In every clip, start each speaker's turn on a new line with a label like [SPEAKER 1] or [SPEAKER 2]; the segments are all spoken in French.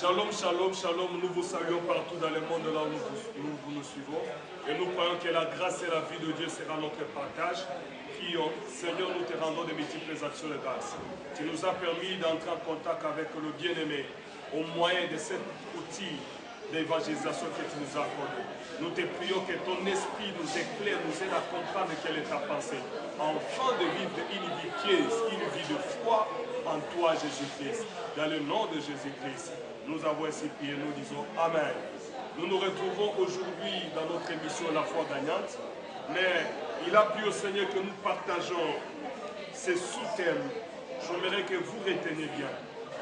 [SPEAKER 1] Shalom, shalom, shalom. Nous vous saluons partout dans le monde là où nous suivons. Et nous croyons que la grâce et la vie de Dieu sera notre partage. Seigneur, nous te rendons de multiples actions de grâce. Tu nous as permis d'entrer en contact avec le bien-aimé au moyen de cet outil d'évangélisation que tu nous as accordé. Nous te prions que ton esprit nous éclaire, nous aide à comprendre quelle est ta pensée. Afin de vivre une vie pieuse, une vie de foi en toi, Jésus-Christ. Dans le nom de Jésus-Christ, nous avons ainsi prié, nous disons Amen. Nous nous retrouvons aujourd'hui dans notre émission La foi gagnante. Mais il a plu au Seigneur que nous partageons ces sous-thèmes. J'aimerais que vous reteniez bien.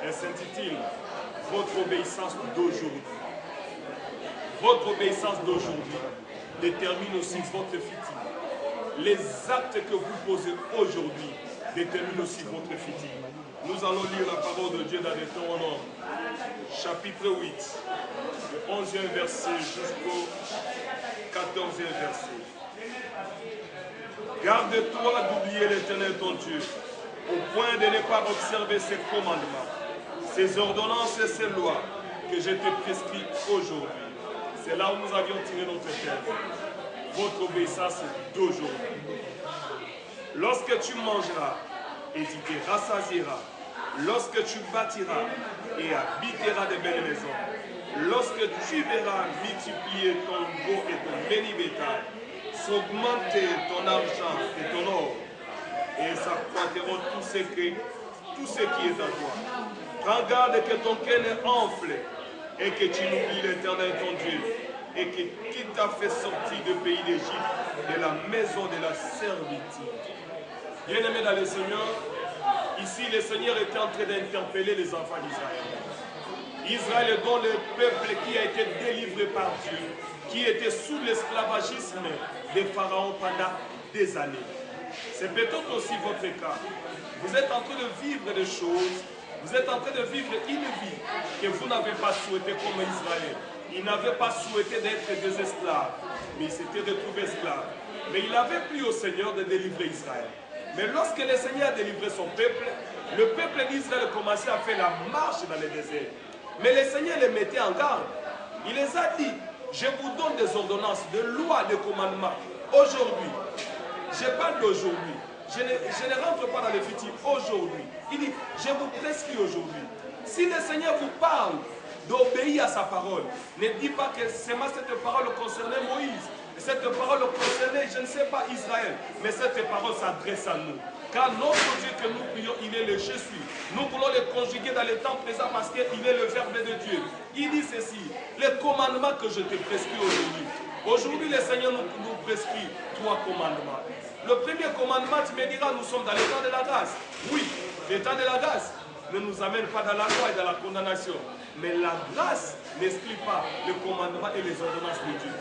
[SPEAKER 1] Elle s'intitule Votre obéissance d'aujourd'hui. Votre obéissance d'aujourd'hui détermine aussi votre futur. Les actes que vous posez aujourd'hui déterminent aussi votre futur. Nous allons lire la parole de Dieu dans Deutéronome, chapitre 8, du 11e verset jusqu'au 14e verset. Garde-toi d'oublier l'Éternel ton Dieu, au point de ne pas observer ses commandements, ses ordonnances et ses lois que je te prescris aujourd'hui. C'est là où nous avions tiré notre thème. Votre obéissance d'aujourd'hui. Lorsque tu mangeras et tu te rassasieras, lorsque tu bâtiras et habiteras de belles maisons, lorsque tu verras multiplier ton beau et ton béni bétail, s'augmenter ton argent et ton or, et s'accroîtront tout ce qui est à toi. Prends garde que ton cœur ne enfle et que tu n'oublies l'Éternel ton Dieu, et qui t'a fait sortir du pays d'Égypte, de la maison de la servitude. Bien-aimés dans le Seigneur, ici le Seigneur était en train d'interpeller les enfants d'Israël. Israël est donc le peuple qui a été délivré par Dieu, qui était sous l'esclavagisme des pharaons pendant des années. C'est peut-être aussi votre cas. Vous êtes en train de vivre des choses, vous êtes en train de vivre une vie que vous n'avez pas souhaité comme Israël. Il n'avait pas souhaité d'être des esclaves, mais il s'était retrouvé esclave. Mais il avait plu au Seigneur de délivrer Israël. Mais lorsque le Seigneur a délivré son peuple, le peuple d'Israël commençait à faire la marche dans le désert. Mais le Seigneur les mettait en garde. Il les a dit, je vous donne des ordonnances, des lois, des commandements. Aujourd'hui, je parle d'aujourd'hui. Je ne rentre pas dans le futur. Aujourd'hui, il dit, je vous prescris aujourd'hui. Si le Seigneur vous parle d'obéir à sa parole, ne dis pas que seulement cette parole concernait Moïse. Cette parole concernait, je ne sais pas, Israël. Mais cette parole s'adresse à nous. Car notre Dieu que nous prions, il est le Je suis. Nous voulons le conjuguer dans le temps présent parce qu'il est le Verbe de Dieu. Il dit ceci, les commandements que je te prescris aujourd'hui. Aujourd'hui, le Seigneur nous prescrit 3 commandements. Le premier commandement, tu me diras, nous sommes dans le temps de la grâce. Oui, le temps de la grâce ne nous amène pas dans la loi et dans la condamnation. Mais la grâce n'exclut pas le commandement et les ordonnances de Dieu.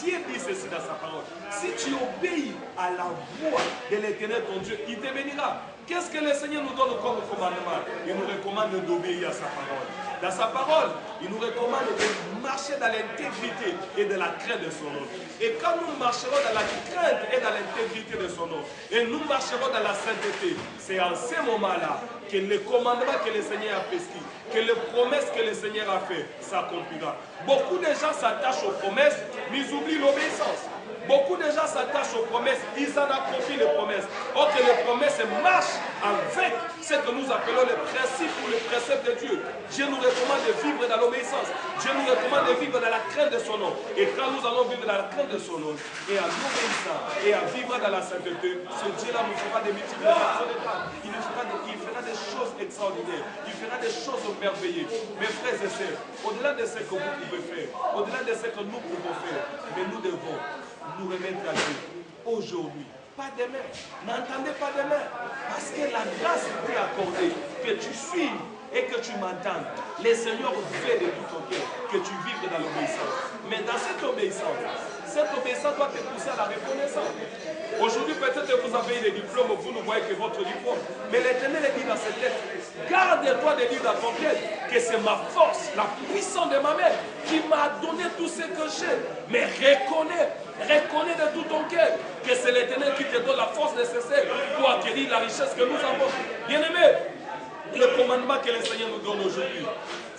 [SPEAKER 1] Dieu dit ceci dans sa parole. Si tu obéis à la voix de l'Éternel ton Dieu, il te bénira. Qu'est-ce que le Seigneur nous donne comme commandement? Il nous recommande d'obéir à sa parole. Dans sa parole, il nous recommande de marcher dans l'intégrité et de la crainte de son nom. Et quand nous marcherons dans la crainte et dans l'intégrité de son nom, et nous marcherons dans la sainteté, c'est en ce moment-là que le commandement que le Seigneur a prescrit, que les promesses que le Seigneur a fait s'accomplira. Beaucoup de gens s'attachent aux promesses, mais ils oublient l'obéissance. Beaucoup de gens s'attachent aux promesses, ils en accomplissent les promesses. Or que les promesses marchent avec ce que nous appelons les principes ou les préceptes de Dieu. Dieu nous recommande de vivre dans l'obéissance. Dieu nous recommande de vivre dans la crainte de son nom. Et quand nous allons vivre dans la crainte de son nom, et en obéissant, et en vivant dans la sainteté, ce Dieu-là nous fera des multiplications de grâce. Il fera des choses extraordinaires. Il fera des choses merveilleuses. Mes frères et sœurs, au-delà de ce que vous pouvez faire, au-delà de ce que nous pouvons faire, mais nous devons nous remettre à Dieu aujourd'hui, pas demain. N'entendez pas demain, parce que la grâce t'est accordée, que tu suives et que tu m'entendes. Le Seigneur veut de tout ton cœur que tu vives dans l'obéissance. Mais dans cette obéissance doit te pousser à la reconnaissance. Aujourd'hui, peut-être que vous avez des diplômes, vous ne voyez que votre diplôme. Mais l'Éternel dit dans cette lettre, garde-toi de dire dans ton cœur que c'est ma force, la puissance de ma mère qui m'a donné tout ce que j'ai. Mais reconnais de tout ton cœur que c'est l'Éternel qui te donne la force nécessaire pour acquérir la richesse que nous avons. Bien-aimés, le commandement que le Seigneur nous donne aujourd'hui,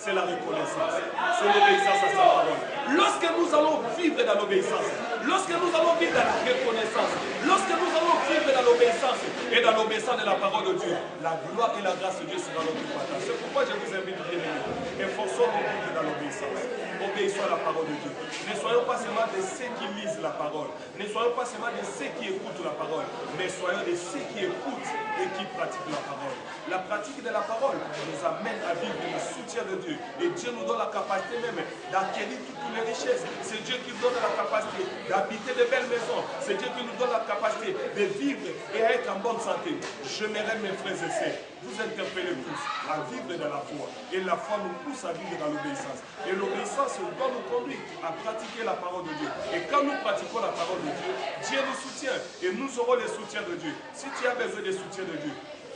[SPEAKER 1] c'est la reconnaissance. C'est l'obéissance à sa parole. Lorsque nous allons vivre dans l'obéissance, lorsque nous allons vivre dans la reconnaissance, lorsque nous allons vivre dans l'obéissance et dans l'obéissance de la parole de Dieu, la gloire et la grâce de Dieu sera notre partage. C'est pourquoi je vous invite, bien aimés, efforçons-nous de vivre dans l'obéissance. Obéissons à la parole de Dieu. Ne soyons pas seulement de ceux qui lisent la parole, ne soyons pas seulement de ceux qui écoutent la parole, mais soyons de ceux qui écoutent et qui pratiquent la parole. La pratique de la parole nous amène à vivre le soutien de Dieu. Et Dieu nous donne la capacité même d'acquérir toutes les richesses. C'est Dieu qui nous donne la capacité d'habiter de belles maisons. C'est Dieu qui nous donne la capacité de vivre et à être en bonne santé. J'aimerais, mes frères et sœurs, vous interpeller tous à vivre dans la foi. Et la foi nous pousse à vivre dans l'obéissance. Et l'obéissance doit nous conduire à pratiquer la parole de Dieu. Et quand nous pratiquons la parole de Dieu, Dieu nous soutient. Et nous aurons le soutien de Dieu. Si tu as besoin du soutien de Dieu,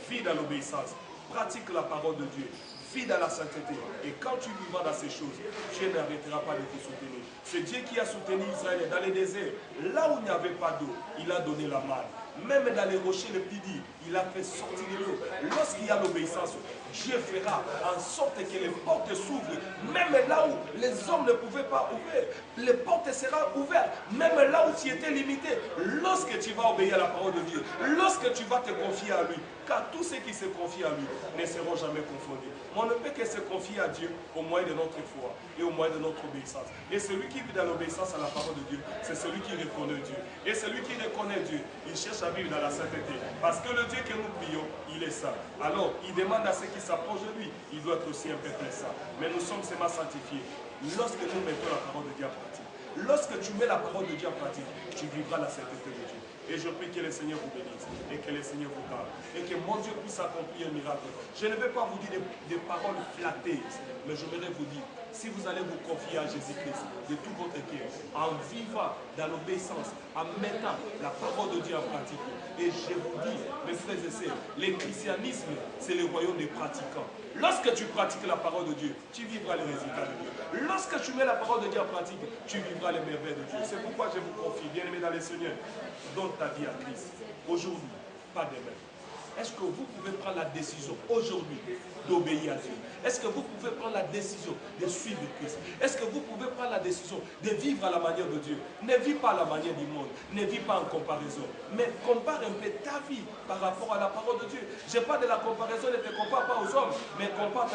[SPEAKER 1] vis dans l'obéissance. Pratique la parole de Dieu. Vis dans la sainteté. Et quand tu vivras dans ces choses, Dieu n'arrêtera pas de te soutenir. C'est Dieu qui a soutenu Israël dans les déserts. Là où il n'y avait pas d'eau, il a donné la manne. Même dans les rochers les pidis, il a fait sortir de l'eau. Lorsqu'il y a l'obéissance, Dieu fera en sorte que les portes s'ouvrent. Même là où les hommes ne pouvaient pas ouvrir, les portes seront ouvertes. Même là où tu étais limité, lorsque tu vas obéir à la parole de Dieu, lorsque tu vas te confier à lui, car tous ceux qui se confient à lui ne seront jamais confondus. Mais on ne peut que se confier à Dieu au moyen de notre foi et au moyen de notre obéissance. Et celui qui vit dans l'obéissance à la parole de Dieu, c'est celui qui reconnaît Dieu. Et celui qui reconnaît Dieu, il cherche à vivre dans la sainteté. Parce que le Dieu que nous prions, il est saint. Alors, il demande à ceux qui s'approchent de lui, il doit être aussi un peuple saint. Mais nous sommes seulement sanctifiés lorsque nous mettons la parole de Dieu en pratique. Lorsque tu mets la parole de Dieu en pratique, tu vivras la sainteté de Dieu. Et je prie que le Seigneur vous bénisse et que le Seigneur vous garde et que mon Dieu puisse accomplir un miracle. Je ne vais pas vous dire des paroles flatteuses, mais je voudrais vous dire, si vous allez vous confier à Jésus-Christ de tout votre cœur, en vivant dans l'obéissance, en mettant la parole de Dieu en pratique. Et je vous dis, mes frères et sœurs, le christianisme, c'est le royaume des pratiquants. Lorsque tu pratiques la parole de Dieu, tu vivras les résultats de Dieu. Lorsque tu mets la parole de Dieu en pratique, tu vivras les merveilles de Dieu. C'est pourquoi je vous confie, bien-aimés dans le Seigneur, donne ta vie à Christ. Aujourd'hui, pas demain. Est-ce que vous pouvez prendre la décision aujourd'hui d'obéir à Dieu? Est-ce que vous pouvez prendre la décision de suivre Christ? Est-ce que vous pouvez prendre la décision de vivre à la manière de Dieu? Ne vis pas à la manière du monde, ne vis pas en comparaison, mais compare un peu ta vie par rapport à la parole de Dieu. Je parle de la comparaison, ne te compare pas aux hommes, mais compare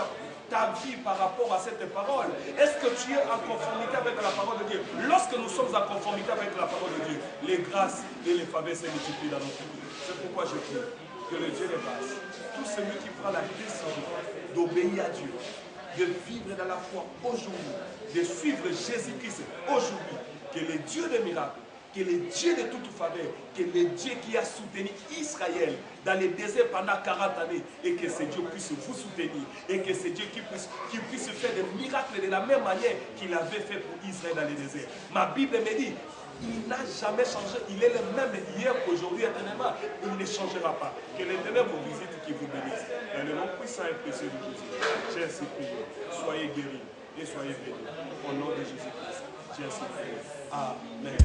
[SPEAKER 1] ta vie par rapport à cette parole. Est-ce que tu es en conformité avec la parole de Dieu? Lorsque nous sommes en conformité avec la parole de Dieu, les grâces et les faveurs se multiplient dans notre vie. C'est pourquoi je prie que le Dieu les fasse. Tout celui qui prend la décision d'obéir à Dieu, de vivre dans la foi aujourd'hui, de suivre Jésus-Christ aujourd'hui, que le Dieu des miracles, que le Dieu de toute faveur, que le Dieu qui a soutenu Israël dans les déserts pendant 40 années, et que ce Dieu puisse vous soutenir, et que ce Dieu qui puisse faire des miracles de la même manière qu'il avait fait pour Israël dans les déserts. Ma Bible me dit, il n'a jamais changé, il est le même hier, aujourd'hui, éternellement. Il ne changera pas. Que l'Éternel vous visite, qui vous bénisse. Dans le nom puissant et précieux de Jésus, j'ai ainsi prié. Soyez guéris et soyez bénis. Au nom de Jésus-Christ, j'ai ainsi prié. Amen.